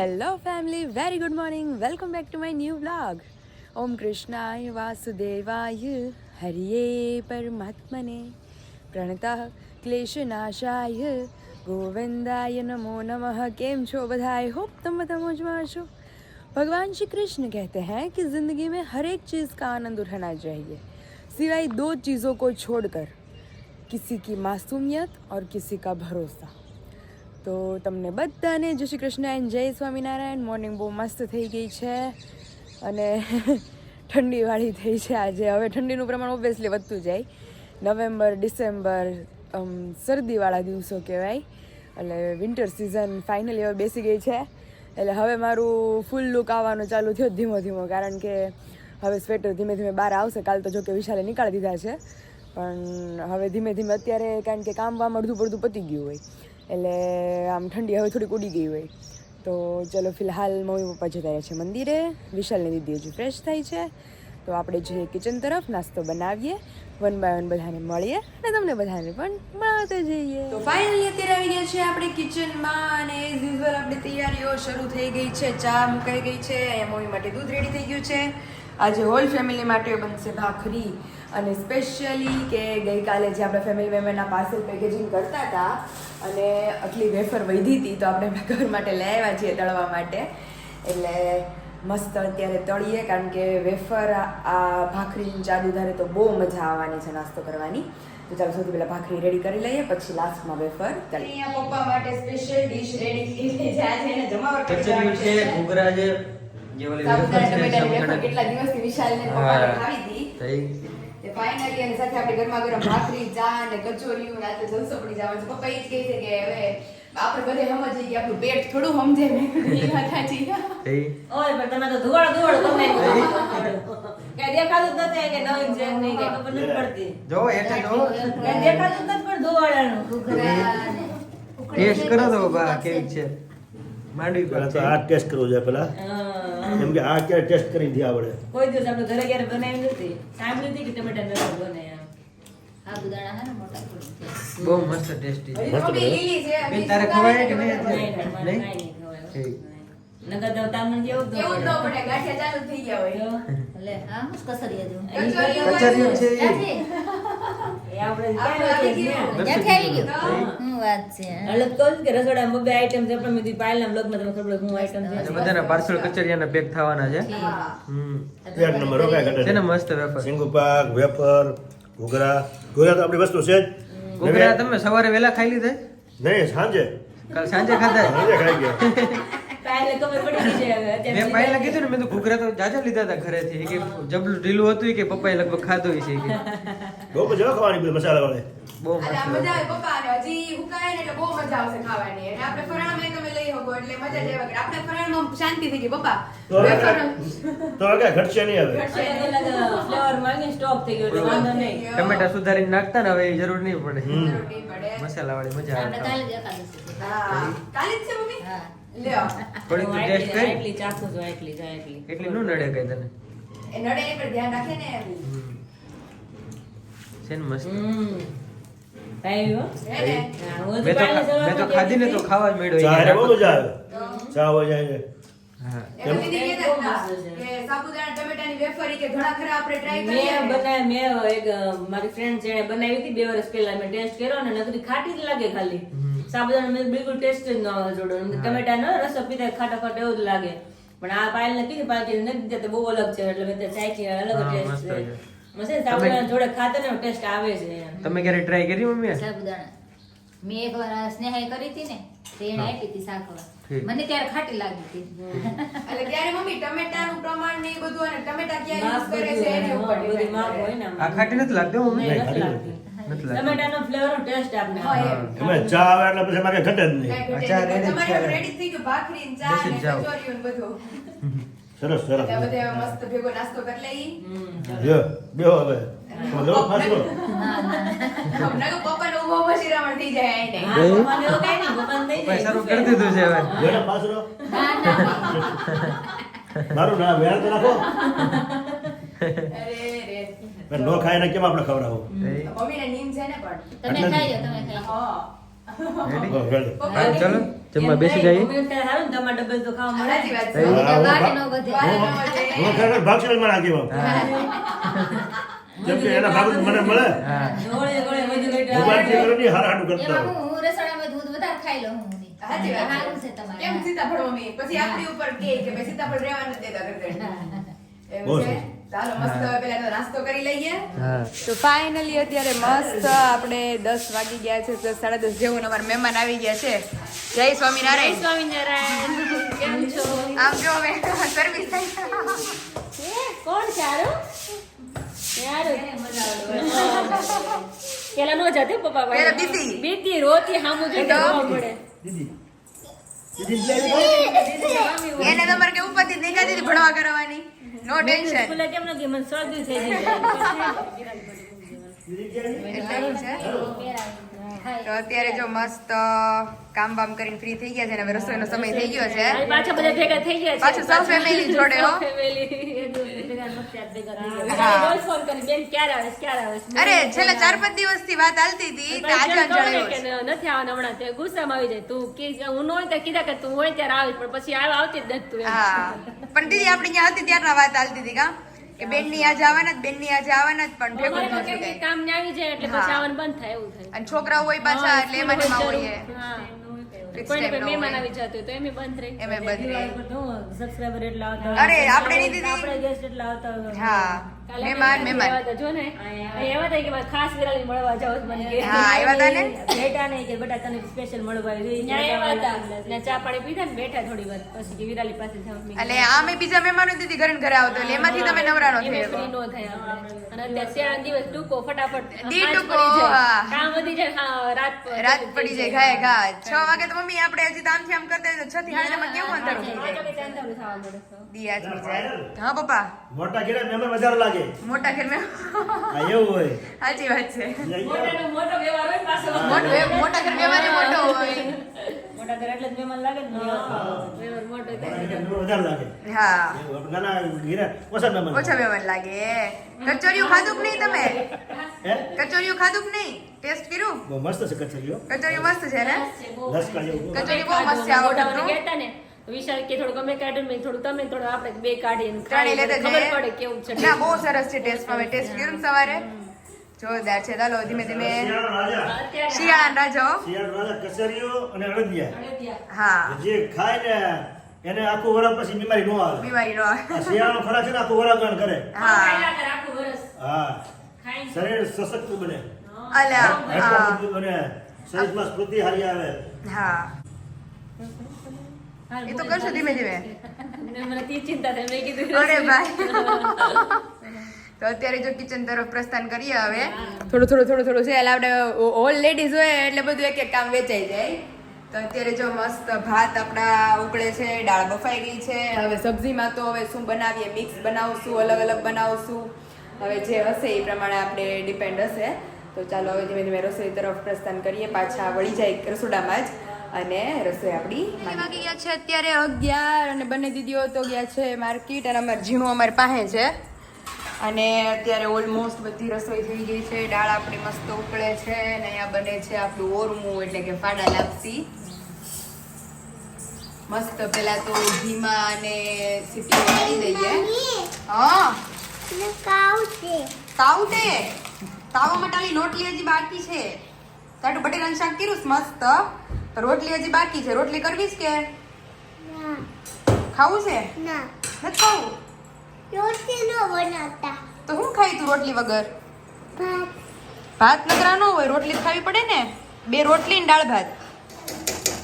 Hello family, very good morning. Welcome back to my new vlog. ઓમ કૃષ્ણાય વાસુદેવાય હરિયે પરમાત્મને પ્રણતઃ ક્લેશનાશાય ગોવિંદાય નમો નમઃ. કેમ છો બધા? આઈ હોપ તમે બધા મોજમાં હશો. भगवान श्री कृष्ण कहते हैं कि ज़िंदगी में हर एक चीज़ का आनंद उठाना चाहिए, सिवाय दो चीज़ों को छोड़कर, किसी की मासूमियत और किसी का भरोसा. તો તમને બધાને જય શ્રી કૃષ્ણ એન્ડ જય સ્વામિનારાયણ. મોર્નિંગ બહુ મસ્ત થઈ ગઈ છે અને ઠંડીવાળી થઈ છે આજે. હવે ઠંડીનું પ્રમાણ ઓબ્વિયસલી વધતું જાય. નવેમ્બર ડિસેમ્બર શરદીવાળા દિવસો કહેવાય. એટલે વિન્ટર સિઝન ફાઇનલી હવે બેસી ગઈ છે. એટલે હવે મારું ફૂલ લુક આવવાનું ચાલુ થયો ધીમો ધીમો, કારણ કે હવે સ્વેટર ધીમે ધીમે બહાર આવશે. કાલ તો જો કે વિશાલે નીકાળી દીધા છે, પણ હવે ધીમે ધીમે અત્યારે કારણ કે કામ વામ અડધું પડધું પતી ગયું હોય એટલે આમ ઠંડી હવે થોડીક ઉડી ગઈ હોય. તો ચલો ફિલહાલ મમ્મી પપ્પા જતા રહ્યા છે મંદિરે. વિશાલની દીદી હજુ ફ્રેશ થાય છે. તો આપણે જઈએ કિચન તરફ, નાસ્તો બનાવીએ, વન બાય વન બધાને મળીએ અને તમને બધાને પણ મળાવતા જઈએ. તો ફાઇનલી અત્યારે આવી ગયા છે આપણે કિચનમાં અને એઝ યુઝ્યુઅલ આપણી તૈયારીઓ શરૂ થઈ ગઈ છે. ચા મુકાઈ ગઈ છે, મમ્મી માટે દૂધ રેડી થઈ ગયું છે. આજે હોલ ફેમિલી માટે બનશે ભાખરી, અને સ્પેશિયલી કે ગઈકાલે જે આપણે ફેમિલી મેમ્બરના પાર્સલ પેકેજિંગ કરતા હતા અને આટલી વેફર વધી હતી તો આપણે ઘર માટે લઈ આવ્યા છીએ તળવા માટે. એટલે મસ્ત અત્યારે તળીએ, કારણ કે વેફર આ ભાખરી ચા દૂધારે તો બહુ મજા આવવાની છે નાસ્તો કરવાની. તો ચાલો સૌથી પહેલા ભાખરી રેડી કરી લઈએ, પછી લાસ્ટમાં વેફર તળી. અહીંયા પપ્પા માટે સ્પેશિયલ ડીશ રેડી થઈ ગઈ છે. આજે એને જમાવટ કચરિયું છે, ઘૂઘરા છે, જે ઓલી કેટલા દિવસથી વિશાલને પપ્પાને ખાવી હતી. ફાઇનલી એની સાથે આપણે ગરમા ગરમ ભાખરી, ચા અને કચોરીઓ રાતે જલસો પડી જવાનું છે. પપ્પા એ જ કહે છે કે હવે આપણે બધે સમજીએ કે આપણું પેટ થોડું સમજે ને એ વાત સાચી. ઓય પણ તમે તો ધુવાડો તમે કે દેખાતું જ નથી કે નવીન છે નહીં કે ખબર નથી પડતી. જો એટલે તો કે દેખાતું જ નથી પણ ધુવાડાનું ટેસ્ટ કરો તો બા કેવી છે. માંડવી પર તો આ ટેસ્ટ કરવો જોઈએ પેલા, કેમ કે આ ક્યારે ટેસ્ટ કરી દી આવડે. કોઈ દિવસ આપણે ઘરે ક્યારે બનાવી નથી. સાંભળ્યું હતી કે ટમેટા નથી બને એમ. આ ગુદાણા હે ને મોટા થોડી બહુ મસ્ત ટેસ્ટી છે. લીલી છે. બેન તારે ખવાય કે નહીં? નહીં નગર તો તામણ કેવું તો કેવું તો પડે, ગાંઠિયા ચાલુ થઈ ગયા હોય. લે આ મુસ કસરિયા દઉં કચરિયું છે એ આપણે ક્યાં આવી ગયું હું વાત છે. એટલે કહું કે રસોડામાં બે આઈટમ છે, પણ મેં પાયલના બ્લોગમાં તમને ખબર હું આઈટમ છે. અને બધાના પાર્સલ કચરિયાના પેક થવાના છે. એક નંબર રોકાય ઘટે છે ને મસ્ત વેફર. સિંગુ પાક, વેફર, ઘૂઘરા. ઘૂઘરા તો આપણી વસ્તુ છે જ. ઘૂઘરા તમે સવારે વહેલા ખાઈ લીધા? નહીં, સાંજે કાલ સાંજે ખાધા? સાંજે ખાઈ ગયા. પાયલને ખબર પડી ગઈ છે હવે અત્યારે. મેં પહેલા કીધું ને, મેં તો ઘૂઘરા તો જાજા લીધા હતા ઘરેથી. કે જબલું ઢીલું હતું કે પપ્પાએ લગભગ ખાધું છે કે બહુ મજા આવે ખાવાની બધી મસાલા વાળી. બહુ એટલે આ મસ્ત. મજા આવે પપ્પા, અને હજી હુકાય ને એટલે બહુ મજા આવશે ખાવાની. અને આપણે ફરાળમાં તમે લઈ શકો એટલે મજા જ આવે. કે આપણે ફરાળમાં શાંતિ થઈ ગઈ પપ્પા. તો હવે કઈ ઘટશે નહીં હવે. ફ્લેવર માંગે સ્ટોપ થઈ ગયો એટલે વાંધો નહીં. ટમેટા સુધારીને નાખતા ને હવે એ જરૂર નહીં પડે. જરૂર નહીં પડે. મસાલા વાળી મજા આવે આપણે કાલે ખાવાની. જ એકાદશી છે. હા, કાલે જ છે મમ્મી. હા. લ્યો. થોડીક તો ટેસ્ટ કરી. એટલી ચાખું છું એટલી એટલી નું નડે કઈ તને? એ નડે એ પર ધ્યાન રાખે ને. છે ને મસ્ત. ભાઈ હો હે ને? હા, હું મેં તો મેં તો ખાધી ને તો ખાવા જ મળ્યો. ચા હારે બહુ મજા આવે. ચા હોય જાય. હા. એમ દીદી કહેતા હતા કે સાબુદાણા ટમેટાની વેફર ઈ કે ઘણા ખરા આપણે ટ્રાય કરીએ. મેં એક મારી ફ્રેન્ડ છે એને બનાવી હતી 2 વર્ષ પહેલા. મેં ટેસ્ટ કર્યો ને નકરી ખાટી જ લાગે ખાલી. સાબુદાણા મેં બિલકુલ ટેસ્ટ જ ન આવે જોડો. ટમેટાનો રસો પીતા ખાટા ખાટા એવું જ લાગે. પણ આ પાયલને કીધું, પાયલ કે નથી દેતા બહુ અલગ છે. એટલે મેં ત્યાં ચાખી, અલગ હા, ટેસ્ટ મસ્ત છે. છે. મસ્ત સાબુદાણા જોડે ખાતા ને ટેસ્ટ આવે છે એમ. તમે ક્યારે ટ્રાય કરી મમ્મી? સાબુદાણા મેં એકવાર સ્નેહાએ કરી હતી ને તો એને આપી હતી શાકવા. ઠીક. મને ત્યારે ખાટી લાગી હતી. એટલે ત્યારે મમ્મી ટમેટાનું પ્રમાણ ને એ બધું અને ટમેટા ક્યાં યુઝ માપ કરે છે બધું, એની ઉપર બધી depend માપ કરે. હોય ને આ ખાટી નથી લાગતી હો મમ્મી? નહીં, નથી ખાટી લાગતી. નથી લાગતી. ટમેટાનો ફ્લેવર ટેસ્ટ આપને હા, એમ. એમાં ચા આવે એટલે પછી એમાં કઈ ઘટે જ નહીં. કાંઈ ઘટે ચા નહીં. ready જ તમારે છે. ready થઈ ગયું ભાખરી ને ચા બેસી ને જ જાઓ. કચોરીઓ ને બધું. સરસ સરસ. એટલે બધે મસ્ત ભેગો નાસ્તો કરી લઈ. લ્યો, બેહો હવે. લો, ફાસલો. હમણાં તો પપ્પાનો ઊભો ઊભો શિરામણ થઈ જાય એને. હા, પપ્પાને એવું કાંઈ નહીં, પપ્પાને દઈ પપ્પાએ દે. શરૂ કરી દીધું છે હવે. લ્યો ને ફાસલો. ના ના મારું ના વેર તો રાખો. અરે રે. પણ નો ખાય ને કેમ આપણે ખવડાવો? મમ્મીને નીમ છે ને પણ. તમે ખાઈ લો તમે ખાઈ લો. હા. Ready ready. હા ચલો જમવા બેસી જઈએ મમ્મી કહે, હારું ને તમારે ડબલ તો ખાવા મળે. સાચી વાત હા, છે. હું વાટ ન વધે. હું ખરેખર ભાગશાળીમાં નાખી આવું. જેમ કે એના ભાગ મને મળે હા ગોળે ગોળે બધું કઈ હું બારથી કરું નહીં, હારું કરું એમાં છું. હું રસોડામાં દૂધ વધારે ખાઈ લઉં હું. સાચી વાત સારું છે. છે તમારે. કેમ સીતાફળ મમ્મી પછી આપણી ઉપર કે ભાઈ સીતાફળ રહેવા નથી દેતા ઘરગડી. બહુ એવું છે. સરસ. ચાલો મસ્ત હવે પેલા તો નાસ્તો કરી લઈએ. હા તો ફાઇનલી અત્યારે મસ્ત આપણે 10 વાગી ગયા છે, 10 સાડા 10 જેવું અમારા મહેમાન આવી ગયા છે. જય સ્વામિનારાયણ. સ્વામિનારાયણ કેમ છો? આમ જો અમે સર્વિસ થઈ. કોણ છે હારું? પેલા નો જાતે પપ્પા પાસે. પેલા બીતી. બીતી રોતી હામું જોઈને તો? રોવા મળે. દીદી દીદી એને તમારે કે ઉપાધિ દેખા દીધી ભણવા કરવાની. નો ટેન્શન. સ્કૂલે કેમ ન ગઈ? મને શરદી થઈ ગઈ. એટલે એવું છે. તો અત્યારે જો મસ્ત કામ બામ કરીને ફ્રી થઈ ગયા છે અને હવે રસોઈનો સમય થઈ ગયો છે. આજે પાછા બધા ભેગા થઈ ગયા છે. પાછું સૌ family જોડે હો. સૌ family ભેગા નથી આજ ભેગા થઈ ગયા. હા. રોજ ફોન કરી, બેન ક્યારે આવે છે? ક્યારે આવે છે? અરે છેલ્લા 4-5 દિવસથી વાત હાલતી હતી તો આજે પછી કહું ને જણાવ્યું કે છે. નથી આવવાના હમણાં, તે ગુસ્સામાં આવી જાય. તું હું ન હોય ત્યારે કીધા કે તું હોય ત્યારે આવીશ, પણ પછી આવતી જ નથી તું એમ. હા પણ દીદી આપણે ત્યાં હતી ત્યારના વાત હાલતી હતી કા કે બેનની આજે આવવાના જ બેનની આજે આવવાના જ પણ ભેગું અમારે તો નથી કંઈક કઈ. કામ ને આવી જાય એટલે હા. પછી આવવાનું બંધ થાય એવું થાય. અને છોકરાઓ હોય પાછા એટલે એમાં ને એમાં હોઈએ. હા. Fix કોઈને time કોઈ ન મહેમાન હોય. આવી જતું હોય તો એમે બંધ રહે. એમે બંધ રહે. સબસ્ક્રાઇબર એટલા આવતા અરે, આપણે નહીં દીદી. આપણે ગેસ્ટ એટલા આવતા હોય. હા કાલે મહેમાન અમે મહેમાન આવ્યા હતા, જો ને એવા હતા કે મારે ખાસ વિરાળી મળવા જાવ છે મને કે. હા, આવ્યા હતા ને? બેઠા નહીં કે બેટા તને સ્પેશિયલ મળવા આવી. ત્યાં આવ્યા હતા ને ચા પાણી પીધા ને બેઠા થોડી વાર પછી કે વિરાળી પાસે જાવ. એટલે આમે બીજા મહેમાનો દીદી ઘરે ને ઘરે આવતો એટલે એમાંથી તમે નવરા નો એમે થયો. free નો થાય આપણે. અને અત્યારે શિયાળાનો દિવસ ટૂંકો ફટાફટ દી સાંજ ટૂંકો, પડી જાય. હા. કામ વધી જાય, હા, રાત પડી જાય ઘાય ઘા 6 વાગે તો મમ્મી આપણે હજી તો આમથી આમ કરતા હોય તો 6 થી 8 કેવું અંધારું થઈ જાય. દિયા જ થઈ જાય. હા પપ્પા મોટા ઘેરે મહેમાન વધારે લાગે. મોટા ઘર મેં આ એવું હોય. સાચી વાત છે. મોટાનો મોટો વ્યવહાર હોય ને પાછો. મોટા ઘર વ્યવહાર મોટો હોય. મોટા ઘર એટલે જ મહેમાન લાગે ને વ્યવહાર મોટો થાય. મોટા ઘેરે વધારે લાગે. હા એવું આપણે નાના ઘેરે ઓછા મહેમાન ઓછા મહેમાન લાગે. કચોરિયું ખાધું કે નહીં તમે? હે? કચોરિયું ખાધું કે નહીં? ટેસ્ટ કર્યું? બહુ મસ્ત છે કચરિયો. કચોરિયું મસ્ત છે ને? લસકા જેવું. કચોરી બહુ મસ્ત છે આ મોટાઓને વખતનું. કહેતા ને વિશાલ કે થોડું અમે કાઢ્યું મેં થોડું તમે થોડું આપણે બે કાઢીને ત્રણેય ખાઈએ, લેતા ખબર જઈએ. પડે કેવું છે. ના બહુ સરસ છે ટેસ્ટમાં. મેં ટેસ્ટ કર્યું ને સવારે જોરદાર છે. ચાલો ધીમે ધીમે શિયાળાનો રાજા. અત્યારે શિયાળાના રાજો. શિયાળાનો રાજા કચરિયો અને અડદિયા. અડદિયા. હા જે ખાય ને એને આખું વરસ પછી બીમારી ન આવે. બીમારી નો આવે. આ શિયાળાનો ખોરાક છે ને આખું વરસ ગણ કરે. હા ખાયલા કરે આખું વરસ. હા ખાઈને શરીર સશક્ત બને. અલ્યા હાડકાં હા મજબૂત બને. શરીરમાં સ્ફૂર્તિ હારી આવે. હા એ તો કરશું ધીમે ધીમે. અને મને તે ચિંતા થઈ મેં કીધું અરે ભાઈ તો અત્યારે જો કિચન તરફ પ્રસ્થાન કરીએ હવે થોડું છે એટલે આપણે ઓલ લેડીઝ હોય એટલે બધું એક એક કામ વેચાઈ જાય. તો અત્યારે જો મસ્ત ભાત આપણા ઉકળે છે, દાળ બફાઈ ગઈ છે. હવે સબ્જીમાં તો હવે શું બનાવીએ, મિક્સ બનાવશું, અલગ અલગ બનાવશું. હવે જે હશે એ પ્રમાણે આપણે ડિપેન્ડ હશે. તો ચાલો હવે ધીમે ધીમે રસોઈ તરફ પ્રસ્થાન કરીએ. પાછા વળી જાય રસોડામાં જ અને રસોઈ આપણી વાગી ગયા છે અત્યારે 11 અને બંને દીદીઓ તો ગયા છે માર્કેટ અને અમારે ઝીણું અમારી પાસે છે. અને અત્યારે ઓલમોસ્ટ બધી રસોઈ થઈ ગઈ છે. દાળ આપણી મસ્ત ઉકળે છે અને અહીંયા બને છે આપણું ઓરમું એટલે કે ફાડા લાપસી. મસ્ત પેલા તો ઘીમાં અને સીટી મારી દઈએ. હા તાવતે તાવામાં ટાળી રોટલી હજી બાકી છે. તારું બટેટાનું શાક કર્યું છે મસ્ત. તો રોટલી હજી બાકી છે. રોટલી કરવી છે કે ખાવું છે? નથી ખાવું તો હું ખાઈ તું રોટલી વગર? ભાત નકરા ન હોય, રોટલી તો ખાવી પડે ને. 2 રોટલી ને દાળ ભાત.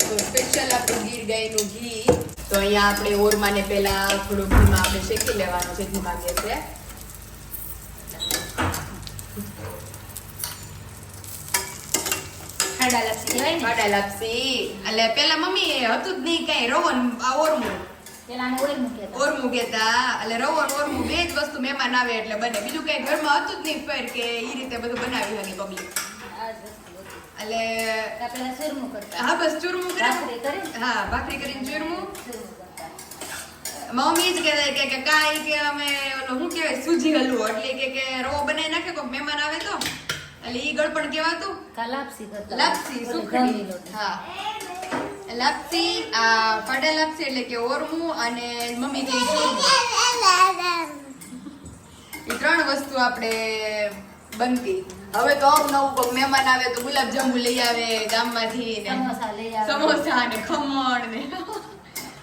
તો સ્પેશિયલ આપણું ગીર ગાયનું ઘી. તો અહીંયા આપણે ઓરમાને પહેલા થોડું ઘીમાં આપણે શેકી લેવાનું છે. ધીમા ગેસે ખાડા લાપસી એટલે પેલા મમ્મી હતું જ નહીં કઈ રવન આ ઓરમું પેલા ને ઓય મૂકે તો. ઓરમું કેતા એટલે રવન ઓરમું બે જ વસ્તુ મહેમાન આવે એટલે બને. બીજું કઈ ઘરમાં હતું જ નહીં ફેર કે ઈ રીતે બધું બનાવ્યું હોય પબ્લિક. આ જ વસ્તુ હતી. એટલે આ પેલા સુરમું કરતા. હા બસ ચૂરમું ભાખરી કરે. કરે? હા ભાખરી કરીને ચૂરમું. સુરમું કરતા. મમ્મી જ કહેતા કે કાંઈ કે અમે ઓલો શું કહેવાય સૂજી હલવો એટલે કે રવો બનાવી નાખે કોઈ મહેમાન આવે તો એટલે ઈ ગળપણ કેવાતું કાલાપસી કરતા લાપસી સુખડી. હા લાપસી, આ ફાડા લાપસી એટલે કે ઓરમું અને મમ્મી કે ચૂરમું. એ 3 વસ્તુ આપણે બનતી. હવે તો નવું કોક મહેમાન આવે તો ગુલાબ જાંબુ લઈ આવે ગામમાંથી ને સમોસા લઈ આવે. સમોસા ને ખમણ ને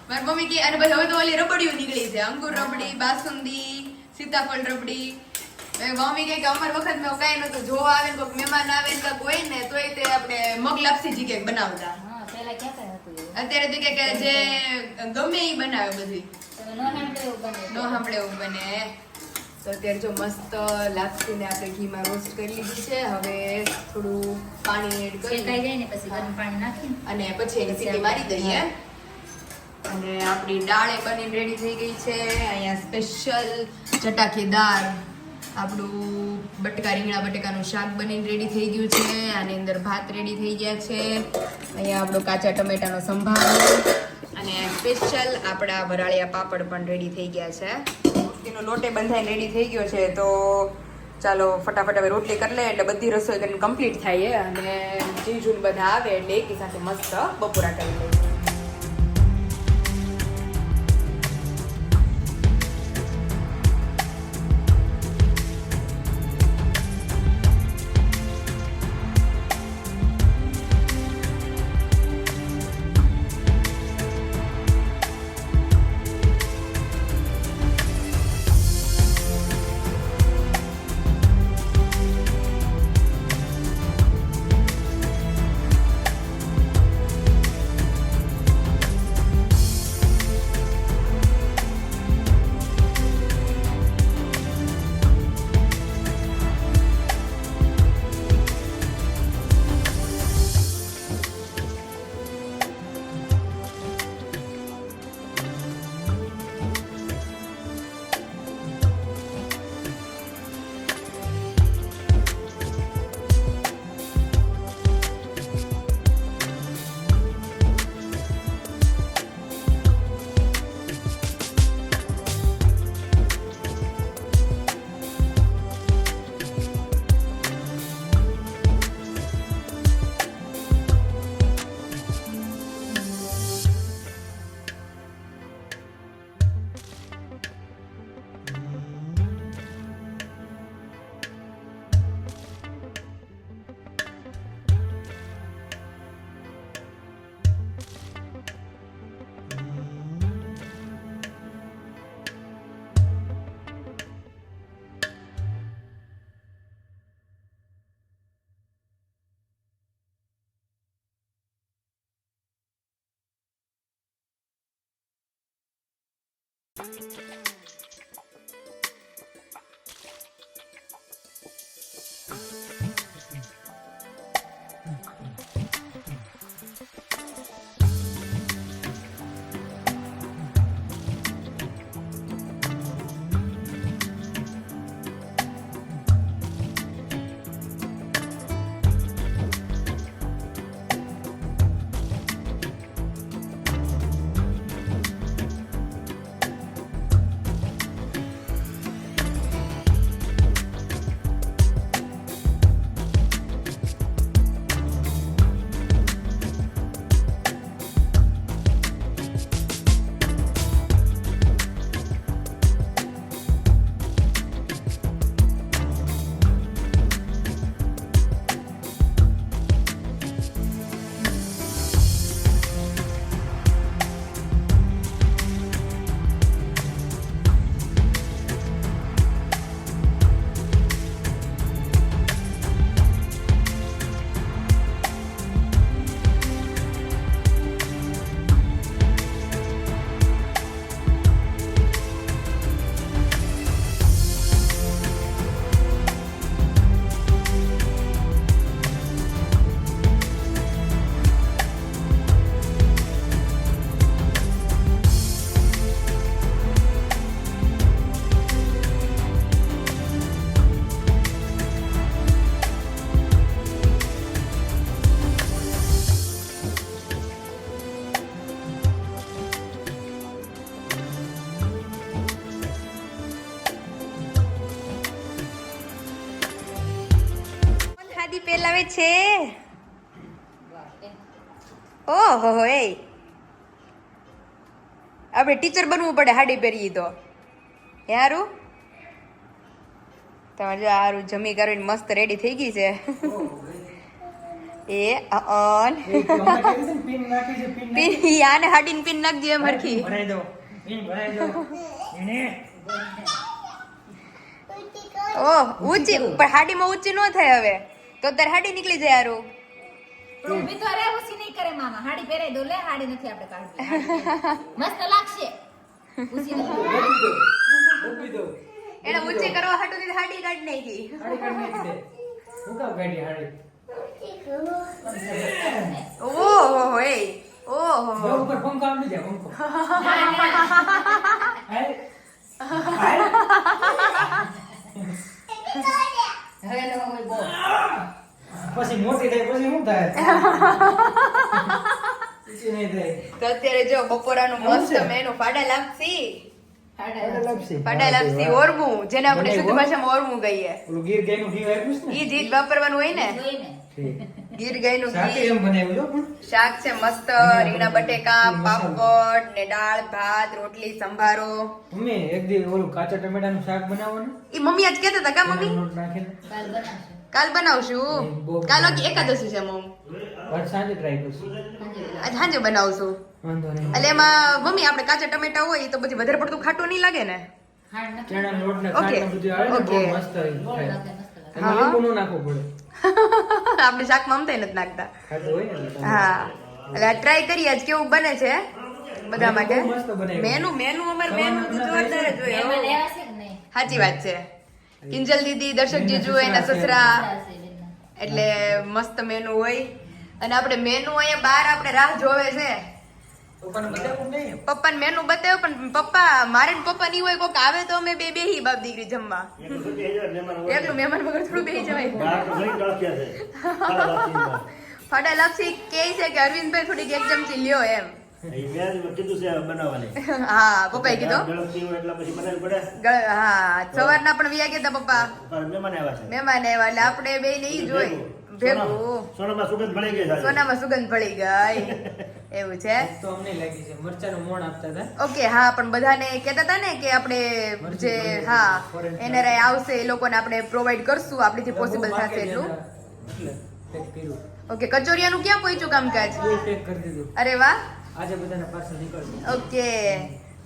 મારી મમ્મી કે અને પછી હવે તો ઓલી રબડીઓ નીકળી છે, અંગુર રબડી, બાસુંદી, સીતાફળ રબડી. મમ્મી કે અમાર વખત મેં કઈ નતું, જોવા આવે ને કોઈક મહેમાન આવે ને કોઈક હોય ને તોય તે આપણે મગ લાપસી જી કંઈક બનાવતા. હા, પેલા ક્યાં કઈ હતું એવું? અત્યારે તો કે જે ગમે એ બનાવે બધી, તમે ન સાંભળ્યું એવું બને. ન સાંભળે એવું બને. તો અત્યારે જો મસ્ત લાપસીને આપણે ઘીમાં રોસ્ટ કરી લીધું છે. હવે થોડું પાણી એડ કરી શેકાઈ જાય ને પછી ગરમ પાણી નાખીને અને પછી એની સીટી મારી દઈએ. અને આપણી દાળ એ બનીને રેડી થઈ ગઈ છે. અહીંયા સ્પેશિયલ ચટાકેદાર આપણું રીંગણા બટેકાનું શાક બનીને રેડી થઈ ગયું છે. આની અંદર ભાત રેડી થઈ ગયા છે. અહીંયા આપણો કાચા ટમેટાનો સંભારો અને સ્પેશિયલ આપણા વરાળિયા પાપડ પણ રેડી થઈ ગયા છે. એનો લોટે બંધાઈને રેડી થઈ ગયો છે. તો ચાલો ફટાફટ હવે રોટલી કરી લે એટલે બધી રસોઈ કરીને કમ્પ્લીટ થાય અને જીજુન બધા આવે એટલે એકી સાથે મસ્ત બપોરા કરી લઈએ. લાવે છે ઓહો એ આપણે ટીચર બનવું પડે હાડી પહેરીએ તો યારું તમારે જો હારું જમી કરીને મસ્ત રેડી થઈ ગઈ છે એ ઓન પિન આને હાડીને પિન નાખજો એમ હરખી ઓહ ઊંચી પણ હાડીમાં ઊંચી ન થાય હવે તો તાર હાડી નીકળી જાય હારું ઊભી તો રે ઉસી નહીં કરે મામા હાડી પહેરાઈ દો લે હાડી નથી આપણે કાઢવી મસ્ત લાગશે ઉસી એને ઊંચી કરવા હાટુ થી હાડી કાઢી નાખી ઓહો એ ઓહો હવે નો કોઈ બો પછી મોટી થાય પછી શું થાય પછી નહીં થાય તો અત્યારે જો બપોરાનું મસ્ત મેનુ ફાડા લાપસી ઓરમું જેને આપણે શુદ્ધ ભાષામાં ઓરમું કહીએ ઓલું ગીર ગાયનું ઘી આપ્યું છે ને ઈ જ વાપરવાનું હોય ને જોઈને ગીર ગાયનું સાથે ઘી એમ બનાવ્યું જો પણ શાક છે મસ્ત રીંગણા બટેકા પાપડ ને દાળ ભાત રોટલી સંભારો મમ્મી એક દી ઓલું કાચા ટમેટાનું શાક બનાવવાનું ઈ મમ્મી આજ કહેતા હતા કા મમ્મી લોટ નાખીને કાલ બનાવશું કાલ બનાવશું કાલ એકાદશી છે મમ આજ સાંજે ટ્રાય કરશું આજ સાંજે બનાવશું વાંધો નહીં એટલે એમાં મમ્મી આપણે કાચા ટમેટા હોય તો પછી વધારે પડતું ખાટું નહીં લાગે ને ખાંડ નથી ચણાનો લોટ ને Okay. ખાંડ બધું આવે ને બહુ Okay. મસ્ત થાય લાગે મસ્ત લાગે એમાં લીંબુ નો નાખવું પડે આપણે શાકમાં અમતાય નથી નાખતા ખાતું હોય ને એટલે હા એટલે ટ્રાય કરીએ આજ કેવું બને છે બધા માટે બહુ મસ્ત બનાવ્યું. મેનુ અમાર મેનુ તો જોરદાર જ હોય એમાં લેવા છે કે નહીં સાચી વાત છે કિંજલ દીદી દર્શક જીજુ એના સસરા એટલે મસ્ત મેનુ હોય અને આપણે મેનુ અહીંયા બહાર આપણે રાહ જોવે છે પપ્પાને બતાવવું નહીં પપ્પાને મેનુ બતાવ્યો પણ પપ્પા મારે ને પપ્પા ની હોય કોક આવે તો અમે બેહી બાપ દીકરી જમવા એટલું મહેમાન વગર થોડું બેહી જવાય ફાડા લાપસી કે છે કે અરવિંદભાઈ થોડીક એક ચમચી લ્યો એમ હા પપ્પાએ કીધું હા સવારના પણ વ્યા ગયા તા પપ્પા મહેમાન આવ્યા એટલે આપણે બે ને ઈ જોઈ ભેગું સોનામાં સુગંધ ભળી ગઈ છે. સોનામાં સુગંધ ભળી ગઈ એવું છે તો અમને લાગી છે મરચાનું મોણ આપતા હતા ઓકે હા પણ બધાને કહેતા હતા ને કે આપણે જે હા એનઆરઆઈ આવશે એ લોકોને આપણે પ્રોવાઈડ કરશું આપણીથી પોસિબલ થશે એટલું એટલે પેક કર્યું ઓકે કચોરિયાનું ક્યાં પહોંચ્યું કામકાજ એ પેક કરી દીધું અરે વાહ આજે બધાને પાર્સલ નીકળશે ઓકે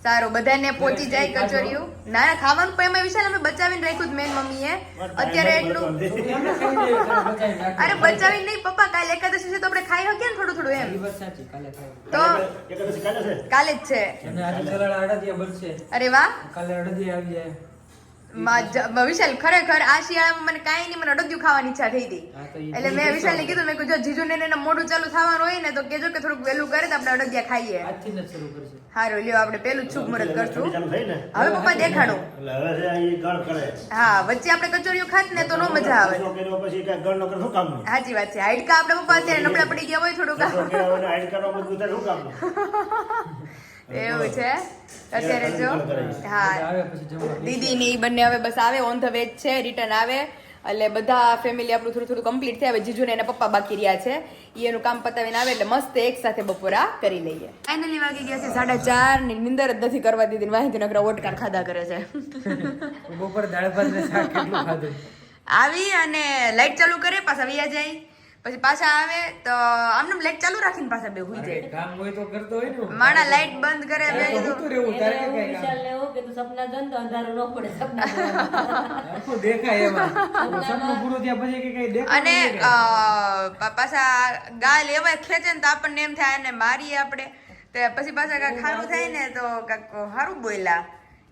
સારું બધાને પહોંચી જાય કચોરિયું ના ના ખાવાનું પણ એમાં વિશાલ અમે બચાવીને રાખ્યું મેન મમ્મીએ અત્યારે એટલું અરે બચાવીને નહીં પપ્પા કાલે એકાદશી છે તો આપણે ખાઈ શકીએ ને થોડું થોડું એમ એ વાત સાચી કાલે ખાઈ તો એકાદશી કાલે છે? કાલે જ છે અને આજે સલાડ અડદિયા બનશે અરે વાહ કાલે અડદિયા આવી જાય વિશાલ ખરેખર આ શિયાળામાં મને કાંઈ નહીં મને અડદિયું ખાવાની ઈચ્છા થઈ હતી હા, તો ઈ એટલે મેં વિશાલને કીધું મેં કીધું જો જીજુને ને એના મોઢું ચાલુ થવાનું હોય ને તો કેજો કે થોડુંક વહેલું કરે તો આપણે અડદિયા ખાઈએ આજથી જ શરૂ કરશે સારું લ્યો આપણે પેલું જ શુભ મુહૂર્ત કરશું ચાલુ થઈ ને હવે પપ્પા દેખાડું એટલે હવે છે આ ઈ ગળ કરે હા વચ્ચે આપણે કચોરીઓ ખાત ને તો નો મજા આવે કચરો કર્યો પછી કાંઈ ગળ નો કરે શું કામનું? સાચી વાત છે હાઈડકા આપણે પપ્પા અત્યારે નબળા પડી ગયા હોય થોડુંક કચરો કર્યો હોય ને hide કરવા બધું થાય શું કામનું? એવું છે અત્યારે જો હા આવે પછી જમવા દીદી ને ઈ બંને હવે બસ આવે ઓન ધ વે છે રિટર્ન આવે એટલે બધા ફેમિલી આપણું થોડું થોડું કમ્પ્લીટ થાય હવે જીજુ ને એના પપ્પા બાકી રહ્યા છે ઈ એનું કામ પતાવીને આવે એટલે મસ્ત એક સાથે બપોરા કરી લઈએ ફાઇનલી વાગી ગયા છે 4:30 ની નિંદર જ નથી કરવા દીધી વાહિંદી નકરા ઓટકાર ખાધા કરે છે બપોર દાળ ભાત ને શાક કેટલું ખાધું આવી અને લાઈટ ચાલુ કરે પાછા વયા જાય પછી પાછા આવે તો આમને લાઈટ ચાલુ રાખીને પાછા બે હુઈ જાય કામ હોય તો કરતો હોય ને માણા લાઈટ બંધ કરે મેં કીધું તો રહેવું તારે કે કઈ કામ વિશાલને એવું કે તું સપના જો ને તો અંધારું ન પડે સપના જોવામાં. આખું દેખાય એમાં સપનું પૂરું થયા પછી કે કઈ દેખાય અને પાછા ગાલ એવા ખેંચે ને તો આપણને એમ થાય અને મારીએ આપણે તો પછી પાછા કાંઈક સારું થાય ને તો કાંઈક સારું બોલ્યા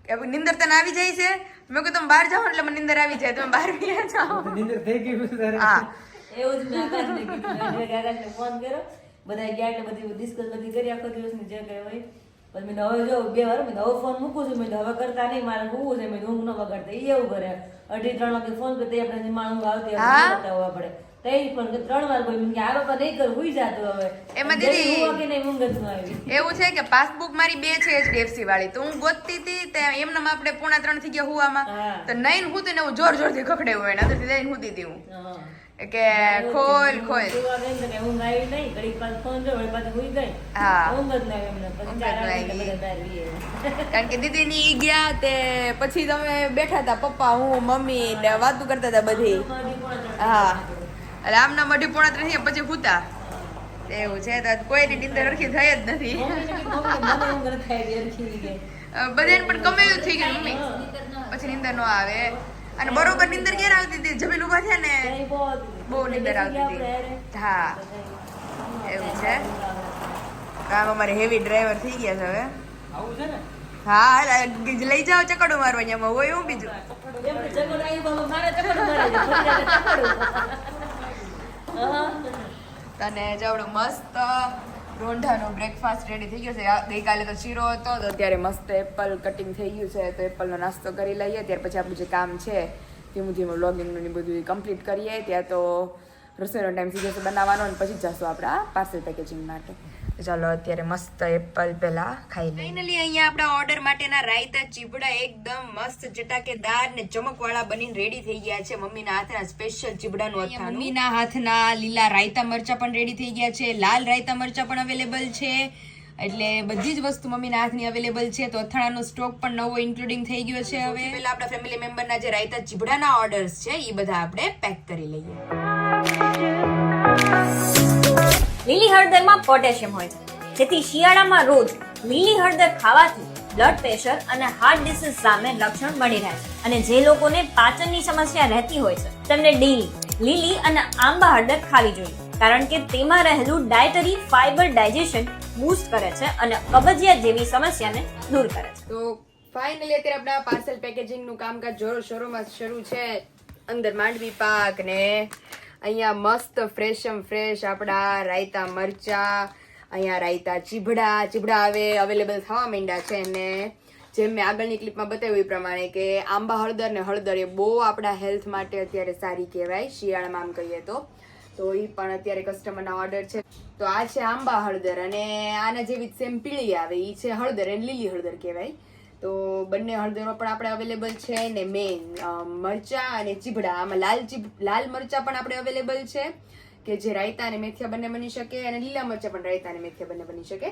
કે હવે નિંદર તને આવી જાય છે મેં કીધું તમે બહાર જાઓ એટલે મને નિંદર આવી જાય તમે બહાર બી જાઓ નિંદર થઈ ગઈ પછી તારે હા એવું જ મેં આકાશને કીધું. મેં આકાશને ફોન કર્યો બધા ગયા એટલે બધી ડિસ્કસ બધી કરી આખો દિવસની જે કઈ હોય પછી મેં હવે જો 2 વાર મેં હવે ફોન મૂકું છું મેં હવે કરતા નહીં મારે હોવું છે મેં ઊંઘ ન બગાડતા ઈ એવું કરે 2:30 વાગે ફોન કરતા આપણે ઊંઘ આવતી હા. બતાવવા પડે તઈ પણ 3 વાર કોઈ કે આ બાપા નહીં કર હુઈ જાતો હવે એમાં દીદી- જેવી ઊંઘ કે નહીં ઊંઘ જ ન આવી એવું છે કે પાસબુક મારી 2 છે HDFC વાળી તો હું ગોતતી હતી તે એમને આપણે 2:45 થઈ ગયા હુવામાં હા. તો નઈને હું ને હું જોર જોરથી ખખડે હોય ને અંદરથી લઈને હુતી હતી હું હા. કે ખોલ ખોલ સુવા ગઈ ને તો કઈ ઊંઘ આવી નહીં, ઘડીક પાછું ફોન જોયો, વળી પાછી હુઈ ગઈ. હા. ઊંઘ જ ના આવી એમને. પછી ઊંઘ જ 4 ના વાગે આવી. બધા બહાર રહીએ. કારણ કે દીદીની ઈ ગયા તે પછી તમે બેઠા હતા પપ્પા હું મમ્મી ને વાતું કરતા હતા બધી હા એટલે આમના મઢી પોણા ત્રણ પછી હુતા એવું છે તો કોઈની નીંદર સરખી થઈ જ નથી મમ્મીને કીધું, મમ્મી, મને ઊંઘ નથી આવી, હરખી થઈ ગઈ. બધાને પણ ગમે એવું થઈ ગયું મમ્મી પછી નીંદર ન આવે અને બરોબર નીંદર ક્યારે આવતી હતી જમીન ઉભા થયા ને કઈ બહુ નીંદર આવતી હતી હા એવું છે કામ અમારે હેવી ડ્રાઈવર થઈ ગયા છે હવે આવું છે ને હા એટલે લઈ જાઓ ચકડો મારવા એમાં હોય હું બીજું એમને ચકડો આવી, બાબા, મારે ચકડો મારે છે, ફરી જાય ચકડો. હા. અને જવડું મસ્ત રોંઢાનો બ્રેકફાસ્ટ રેડી થઈ ગયો છે ગઈકાલે તો શીરો હતો તો અત્યારે મસ્ત એપલ કટિંગ થઈ ગયું છે તો એપલનો નાસ્તો કરી લઈએ ત્યાર પછી આપણું જે કામ છે ધીમું ધીમું વ્લોગિંગનું ને બધું કમ્પ્લીટ કરીએ ત્યાં તો રસોઈનો ટાઈમ થઈ જશે બનાવવાનો અને પછી જશું આપણા પાર્સલ પેકેજિંગ માટે ચાલો અત્યારે મસ્ત એપલ પહેલા ખાઈ લઈએ ફાઇનલી અહીંયા આપણા ઓર્ડર માટેના રાયતા ચીબડા એકદમ મસ્ત ચટાકેદાર ને ચમકવાળા બનીને રેડી થઈ ગયા છે મમ્મીના હાથના સ્પેશિયલ ચીબડાનું અથાણું મમ્મીના હાથના લીલા રાયતા મરચા પણ રેડી થઈ ગયા છે લાલ રાયતા મરચા પણ અવેલેબલ છે એટલે બધી જ વસ્તુ મમ્મીના હાથની અવેલેબલ છે તો અથાણાનો સ્ટોક પણ નવો ઇન્ક્લુડિંગ થઈ ગયો છે હવે પહેલા આપણા ફેમિલી મેમ્બરના જે રાયતા ચીબડાના ઓર્ડર્સ છે એ બધા આપણે પેક કરી લઈએ લીલી હળદરમાં પોટેશિયમ હોય છે જેથી શિયાળામાં રોજ લીલી હળદર ખાવાથી બ્લડ પ્રેશર અને હાર્ટ ડિસીઝ સામે લક્ષણ મળી રહે છે અને જે લોકોને પાચનની સમસ્યા રહેતી હોય છે તેમને ડેઈલી લીલી અને આંબા હળદર ખાવી જોઈએ કારણ કે તેમાં રહેલું ડાયટરી ફાઇબર ડાયજેશન બૂસ્ટ કરે છે અને કબજિયાત જેવી સમસ્યાને દૂર કરે છે તો ફાઇનલી અત્યારે આપણા પાર્સલ પેકેજિંગનું કામકાજ જોરો શોરોમાં શરૂ છે અંદર માંડવી પાક ને અહીંયા મસ્ત ફ્રેશ આપણા રાયતા મરચા અહીંયા રાયતા ચીબડા હવે અવેલેબલ થવા માંડ્યા છે અને જેમ મેં આગળની ક્લિપમાં બતાવ્યું એ પ્રમાણે કે આંબા હળદર ને હળદર એ બહુ આપણા હેલ્થ માટે અત્યારે સારી કહેવાય શિયાળામાં આમ કહીએ તો એ પણ અત્યારે કસ્ટમરના ઓર્ડર છે તો આ છે આંબા હળદર અને આના જેવી સેમ પીળી આવે એ છે હળદર અને લીલી હળદર કહેવાય તો બંને હળદરો પણ આપણે અવેલેબલ છે ને મેઇન મરચા અને ચીબડા આમાં લાલ મરચા પણ આપણે અવેલેબલ છે કે જે રાયતા અને મેથિયા બંને બની શકે અને લીલા મરચા પણ રાયતા અને મેથિયા બંને બની શકે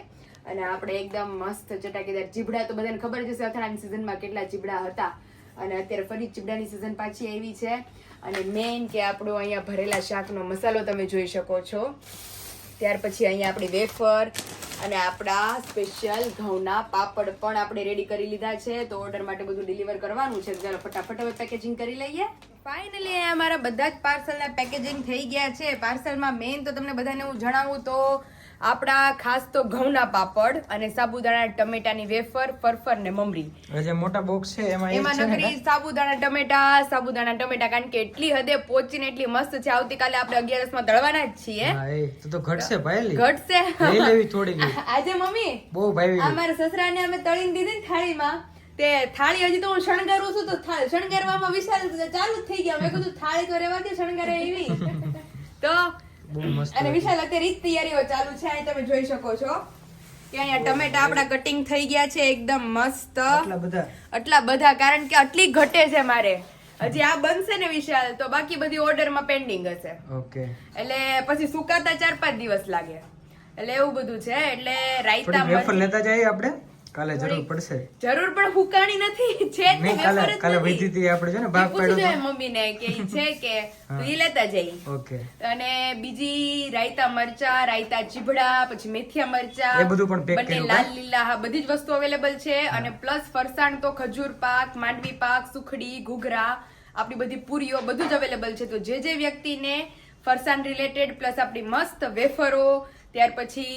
અને આપણે એકદમ મસ્ત ચટાકેદાર ચીબડા તો બધાને ખબર જ હશે અથાણાની સિઝનમાં કેટલા ચીબડા હતા અને અત્યારે ફરી ચીબડાની સિઝન પાછી આવી છે અને મેઇન કે આપણો અહીંયા ભરેલા શાકનો મસાલો તમે જોઈ શકો છો ત્યાર પછી અહીંયા આપણી વેફર અને આપણા સ્પેશિયલ ઘઉંના પાપડ પણ આપણે રેડી કરી લીધા છે તો ઓર્ડર માટે બધું ડિલિવર કરવાનું છે ચાલો ફટાફટ હવે પેકેજિંગ કરી લઈએ ફાઇનલી અમારા બધા જ પાર્સલના પેકેજિંગ થઈ ગયા છે પાર્સલમાં મેઇન તો તમને બધાને હું જણાવું તો આપણા ખાસ તો ઘઉંના પાપડ અને સાબુદાણા ટમેટાની વેફર ફરફર ને મમરી જે મોટા બોક્સ છે એમાં નકરી સાબુદાણા ટમેટા કારણ કે એટલી હદે પહોંચીને એટલી મસ્ત છે આવતીકાલે આપણે 11:00 તળવાના જ છીએ હા એ તો ઘટશે ભાઈ ઘટશે લઈ લેવી થોડી આજે મમ્મી બહુ ભાઈ અમારા સસરાને અમે તળીને દીધી ને થાળીમાં તે થાળી હજી તો હું શણગારું છું તો શણગારવામાં વિશાલ ચાલુ જ થઈ ગયા મેં કીધું થાળી તો રેવા દે શણગારે એવી તો બહુ મસ્ત અને વિશાલ અત્યારે ઈ તૈયારીઓ ચાલુ છે અહીં તમે જોઈ શકો છો કે અહીંયા ટમેટા આપણા કટિંગ થઈ ગયા છે એકદમ મસ્ત આટલા બધા કારણ કે આટલી ઘટે છે મારે હજી આ બનશે ને વિશાલ તો બાકી બધી ઓર્ડરમાં પેન્ડિંગ હશે ઓકે એટલે પછી સુકાતા 4-5 દિવસ લાગે એટલે એવું બધું છે એટલે રાયતા વેફર લેતા જઈએ આપણે કાલે જરૂર પડશે જરૂર પણ હુકાણી નથી છે જ નહીં કાલે વધી હતી આપણે છે ને ભાગ પાડ્યો છે મમ્મીને કે ઈ છે કે ઈ લેતા જઈ ઓકે અને બીજી રાયતા મરચા રાયતા ચીબડા પછી મેથિયા મરચા એ બધું પણ પેક બંને લાલ લીલા હા બધી જ વસ્તુ અવેલેબલ છે અને પ્લસ ફરસાણ તો ખજૂર પાક માંડવી પાક સુખડી ઘૂઘરા આપણી બધી પૂરીઓ બધું જ અવેલેબલ છે તો જે વ્યક્તિને ફરસાણ રિલેટેડ પ્લસ આપણી મસ્ત વેફરો ત્યાર પછી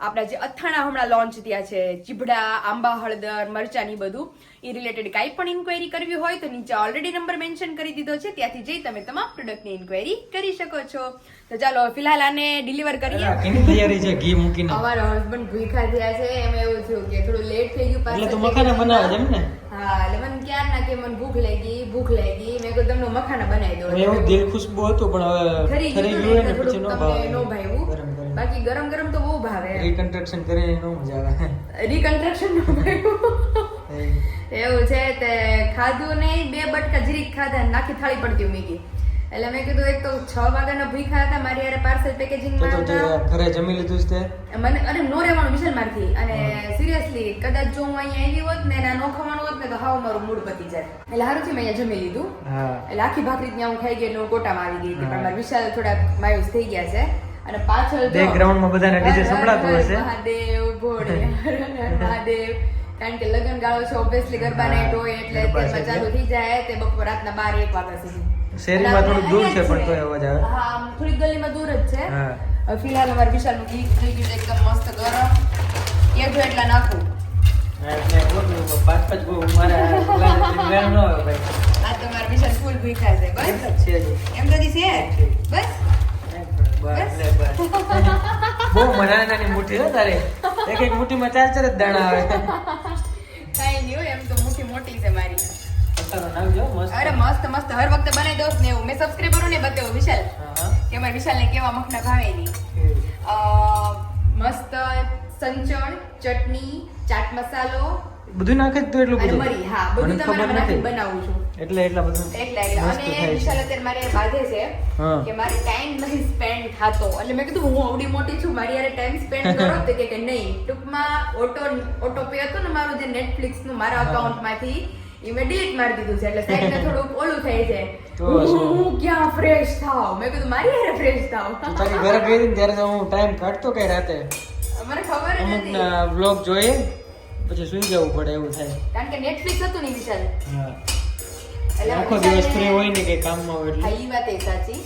આપણા જે અથાણા હમણાં લોન્ચ થયા છે ચીબડા આંબા હળદર મરચાની બધું એ રિલેટેડ કાંઈ પણ ઇન્ક્વાયરી કરવી હોય તો નીચે ઓલરેડી નંબર મેન્શન કરી દીધો છે ત્યાંથી જઈ તમે તમામ પ્રોડક્ટની ઇન્ક્વાયરી કરી શકો છો તો ચાલો ફિલહાલ આને ડિલિવર કરીએ એની તૈયારી છે ઘી મૂકીને અમારા હસબન્ડ ભૂખા થયા છે એમ એવું થયું કે થોડું લેટ થઈ ગયું એટલે તો મખાના બનાવે છે એમ ને હા એટલે મને ક્યાં ના કે મને ભૂખ લાગી મેં કહ્યું તમને મખાના બનાવી દો એવું દિલ ખુશ્બુ હતું પણ હવે ખરી ગયું ને પછી થોડુંક નો તમને નો ભાવ્યું ગરમ બાકી ગરમ તો બહુ ભાવે રીકન્સ્ટ્રક્શન કરીને નો મજા આવે રીકન્સ્ટ્રક્શન નો ભાવ્યું એવું છે તે ખાધું નહીં 2 બટકા જરીક ખાધા નાખી થાળી પડતી મૂકી એટલે મેં કીધું એક તો 6 વાગ્યાના ભૂખ્યા હતા, મારી યારે પાર્સલ પેકેજિંગ તો માં તો હતા. ઘરે જમી લીધું છે તે મને અરે નો રહેવાનું વિશાલ મારથી, અને સિરિયસલી કદાચ જો હું અહીંયા આવી હોત ને ના નો ખાવાનું હોત ને તો હાવ મારું મૂડ પતી જાય. એટલે હારું થી મેં અહીંયા જમી લીધું. હા એટલે આખી ભાખરી ત્યાં હું ખાઈ ગઈ એટલે હું કોટામાં આવી ગઈ હતી. પણ મારા વિશાલ થોડા માયુસ થઈ ગયા છે. અને પાછળ જો બેકગ્રાઉન્ડમાં બધાને ડીજે સંભળાતું હશે. મહાદેવ ભોળે હર હર મહાદેવ, કારણ કે લગન ગાળો છે ઓબ્વિયસલી ગરબા નાઈટ હોય એટલે ગરબા અત્યારમાં છે. ચાલુ થઈ જાય તે બપોર રાતના 12-1 વાગ્યા સુધી. શેરીમાં થોડુંક દૂર છે પણ અહીંયા તોય જ અવાજ આવે. હા આમ થોડી ગલીમાં દૂર જ છે. હા. હવે ફિલહાલ અમારે વિશાલનું ગીત થઈ ગયું છે એકદમ મસ્ત ગરમ. એક જો એટલા નાખું. એટલે બોલું પાંચ બહુ મારા વેળ ન આવે ભાઈ. આ તો મારા વિશાલ ફૂલ ભૂખ્યા છે. બસ છે જ. એમ તો છે બસ. બહુ નાની મુઠ્ઠી હો તારે. એક એક મુઠ્ઠીમાં 4 જ દાણા આવે. કાંઈ નહીં હોય, એમ તો મુઠ્ઠી મોટી છે મારી. મસાલો નાખજો મસ્ત. અરે મસ્ત મસ્ત હર વખતે બનાવી દઉં ને એવું. મેં સબસ્ક્રાઇબરો ને બતાવ્યું વિશાલ હા કે અમારા વિશાલને કેવા મખના ભાવે નહીં. મસ્ત સંચળ, ચટણી, ચાટ મસાલો બધું નાખે જ તો એટલું અને બધું મરી. હા બધું મને તમારે ખબર નાખી નથી. બનાવું છું. એટલે એટલા બધું એટલે મસ્ત અને થાય છે. વિશાલ અત્યારે મારે બાંધે છે હા. કે મારે ટાઈમ નથી સ્પેન્ડ થતો. એટલે મેં કીધું હું આવડી મોટી છું, મારી યારે ટાઈમ સ્પેન્ડ કરો તો કે નહીં. ટૂંકમાં ઓટો પે હતું ને મારું જે નેટફ્લિક્સ નું મારા અકાઉન્ટમાંથી એ મેં ડિલીટ મારી દીધું છે. એટલે સાઈડને થોડુંક ઓલું થાય છે. તો શું? હું ક્યાં ફ્રેશ થાવ. મેં કીધું મારી યારે ફ્રેશ થાવ. તું તારી ઘરે ગઈ હતી ને ત્યારે તો હું ટાઈમ કાઢતો કઈ રાતે મને ખબર જ અમુક નથી, ના બ્લોગ જોઈએ પછી સુઈ જવું પડે એવું થાય. કારણ કે નેટફ્લિક્સ હતું નહીં વિશાલ. હા એટલે આખો વિશાલને- દિવસ ફ્રી હોય ને કે કામમાં હોય હા, એટલે ઈ વાત એ સાચી.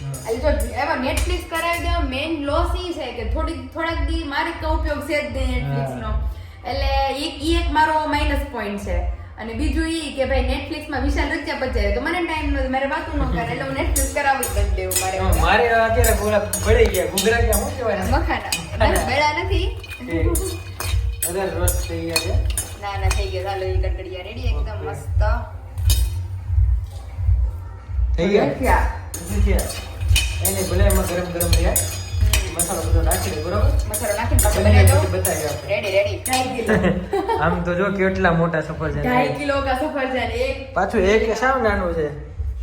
હા. એટલે જો એમાં નેટફ્લિક્સ કરાવી દેવા મેઇન લોસ ઈ છે કે થોડાક દી મારે કો ઉપયોગ છે જ નહીં નેટફ્લિક્સ નો. એટલે ઈ એક મારો માઇનસ પોઈન્ટ છે. અને બીજું ઈ કે ભાઈ નેટફ્લિક્સ માં વિશાલ રચ્યા પચાય તો મને ટાઈમ નથી, મારે વાતું ન કરે એટલે હું નેટફ્લિક્સ કરાવી જ નથી દેવું મારે. હા, મારે અત્યારે ગોળા બળી ગયા ઘૂઘરા કે શું કહેવાય મખાના બસ બેડા નથી. અત્યારે રોજ થઈ ગયા છે. ના ના થઈ ગયા. ચાલો ઈ કટકડિયા રેડી એકદમ મસ્ત થઈ ગયા થયા. નથી થયા. એને ભલે એમાં ગરમ ગરમ રહ્યા મસાલો બધો નાખી દે બરોબર. મસાલો નાખીને પાછું બની બનાવી જાય દઉં. પછી બતાવી આપણે. Ready ready 2.5 kilo. આમ તો જો કેટલા મોટા સફરજન 2.5 કિલો કા સફરજન એક. પાછું એક સાવ નાનું છે.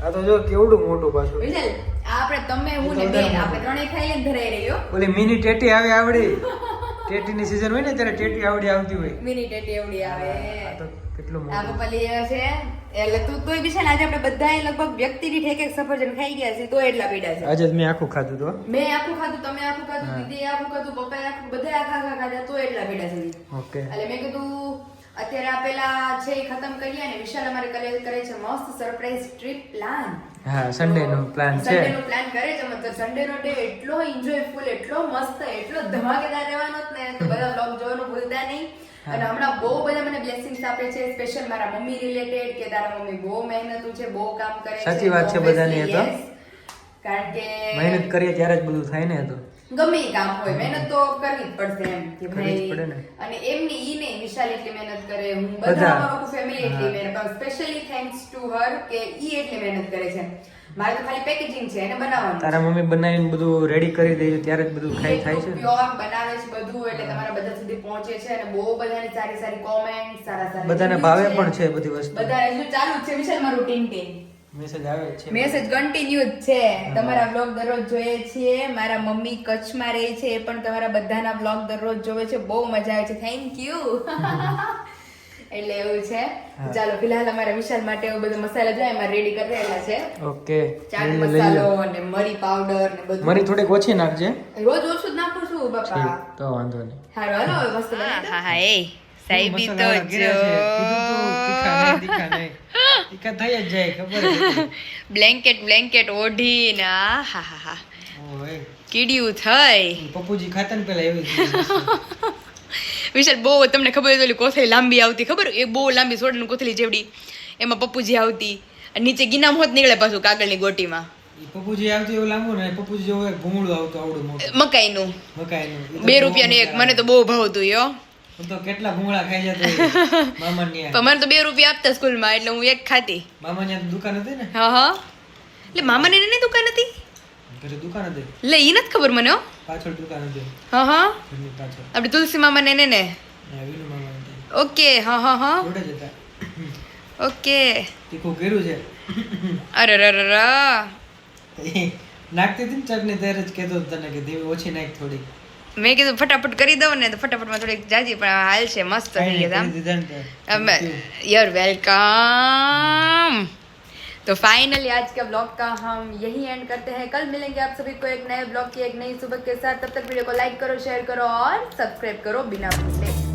આ તો જો કેવડું મોટું પાછું. વિશાલ આ આપણે તમે હું ને બેન આપણે ત્રણેય ખાઈ લઈને ધરાઈ રહ્યો. ઓલી મિની ટેટી આવે આવડી ટેટીની સીઝન હોય ને ત્યારે ટેટી આવડી આવતી હોય. મિની ટેટી એવડી આવે. આ તો કેટલું આ મોટું. પપ્પા લઈ આવ્યા છે. એટલે તું તોય વિશાલ આજે આપણે બધાએ લગભગ વ્યક્તિ દીઠ એક સફરજન ખાઈ ગયા છે તો એટલા પીડા છે. આજે જ મેં આખું ખાધું તો. મેં આખું ખાધું, તમે આખું ખાધું, દીદી આખું ખાધું, પપ્પાએ આખું, બધાએ આખા ખાધા તો એટલા પીડા છે. ઓકે એટલે મેં કીધું અત્યારે આ પેલા છે એ ખતમ કરીએ ને વિશાલ અમારે કરે છે મસ્ત સરપ્રાઈઝ ટ્રીપ પ્લાન. હા સન્ડે નો પ્લાન છે. સન્ડે નો પ્લાન કરે છે. મતલબ સન્ડે નો ડે એટલો એન્જોયફુલ, એટલો મસ્ત, એટલો ધમાકેદાર રહેવાનો જ ને તો બધા બ્લોગ જોવાનું ભૂલતા નહીં. અને હમણાં બહુ બધા મને બ્લેસિંગ્સ આપે છે, સ્પેશિયલ મારા મમ્મી રિલેટેડ કે તારા મમ્મી બહુ મહેનતુ છે, બહુ કામ કરે છે. સાચી વાત છે બધાની એ તો. Yes. કારણ કે મહેનત કરીએ ત્યારે જ બધું થાય ને એ તો. ગમે ઈ કામ હોય મહેનત તો કરવી જ પડશે એમ કે કરવી જ ભાઈ. પડે ને. અને એમની ઈ નહીં વિશાલ એટલી મહેનત કરે, હું બધા. બધા અમારું ફેમિલી એટલી મહેનત કરે. સ્પેશિયલી થેન્ક્સ ટુ હર કે ઈ એટલી મહેનત કરે છે. મારે તો ખાલી પેકેજિંગ છે એને બનાવવાનું. તારા મમ્મી બનાવીને બધું રેડી કરી દે છે ત્યારે જ બધું ખાઈ થાય છે ને. પ્યોર બનાવે છે બધું એટલે તમારા બધા સુધી પહોંચે છે અને બહુ બધાની સારી સારી કોમેન્ટ, સારા સારા બધાને reviews ભાવે પણ છે બધી વસ્તુ. બધા હજુ ચાલુ જ છે વિશાલ મારું ટીન મેસેજ આવે જ છે. મેસેજ કન્ટિન્યુ જ છે. તમારા બ્લોગ દરરોજ જોઈએ છીએ. મારા મમ્મી કચ્છમાં રહે છે એ પણ તમારા બધાના બ્લોગ દરરોજ જોવે છે, બહુ મજા આવે છે, થેન્ક યુ. એટલે એવું છે. ચાલો ફિલહાલ અમારા વિશાલ માટે એવું બધું મસાલા જો એમાં રેડી કરી રહેલા છે. ઓકે ચાટ લઈ લો. મસાલો અને મરી પાવડર ને બધું. મરી થોડીક ઓછી નાખજે. રોજ ઓછું જ નાખું છું બાપા. તો વાંધો નહીં. હારું હાલો હવે મસ્ત બનાવી દો. હા એ સાહેબી તો મસાલા ઘેરા છે. કીધું તું તીખા નહીં, તીખા નહીં. તીખા થઈ જ જાય ખબર જ હતી. બ્લેન્કેટ ઓઢીને આ હા હા હા ઓય કીડિયું થઈ. પપ્પુજી ખાતા ને પેલા એવી જ વિશાલ બહુ તમને ખબર હોય તો ઓલી કોથળી લાંબી આવતી ખબર એ બહુ લાંબી સોડાની કોથળી જેવડી એમાં પપ્પુજી આવતી અને નીચે ગિનામ હોત નીકળે પાછું કાગળની ગોટીમાં પપ્પુજી આવતું એવું લાંબુ ને પપ્પુજી જેવું એક ભૂંગળું આવતું આવડું મોટું મકાઈનું મકાઈનું. ઈ તો 2 બહુ રૂપિયાનું એક મજા મને તો બહુ ભાવતું યો આવે. હું તો કેટલા ભૂંગળા ખાઈ જતો મામાની પણ મને તો 2 રૂપિયા આપતા સ્કૂલમાં એટલે હું એક ખાતી. મામાની આ દુકાન હતી ને હા હા એટલે મામાને એની દુકાન હતી ઘરે દુકાન હતી લે ઈ નથી ખબર મને હો. પાછળ દુકાન હતી હા હા ઘરની પાછળ. આપણે તુલસી મામાને ને ને ને વિનુ મામા હતી ઓકે હા હા હા જોડે જ હતા. ઓકે તીખું કર્યું છે. અરે નાખતી હતી ને ચટણી ત્યારે જ કહેતો હતો તને કે ધીમી ઓછી નાખ થોડી મેં કીધું ફટાફટ કરી દઉં ને તો ફટાફટમાં થોડીક જાજી પણ હાલ છે મસ્ત થઈ ગયા કરી દીધા ને ત્યારે. यार वेलकम। तो फाइनली आज के ब्लॉग का हम यही एंड करते हैं। कल मिलेंगे आप सभी को एक नए ब्लॉग की एक नई सुबह के साथ। तब तक वीडियो को लाइक करो, शेयर करो और सब्सक्राइब करो बिना भूले।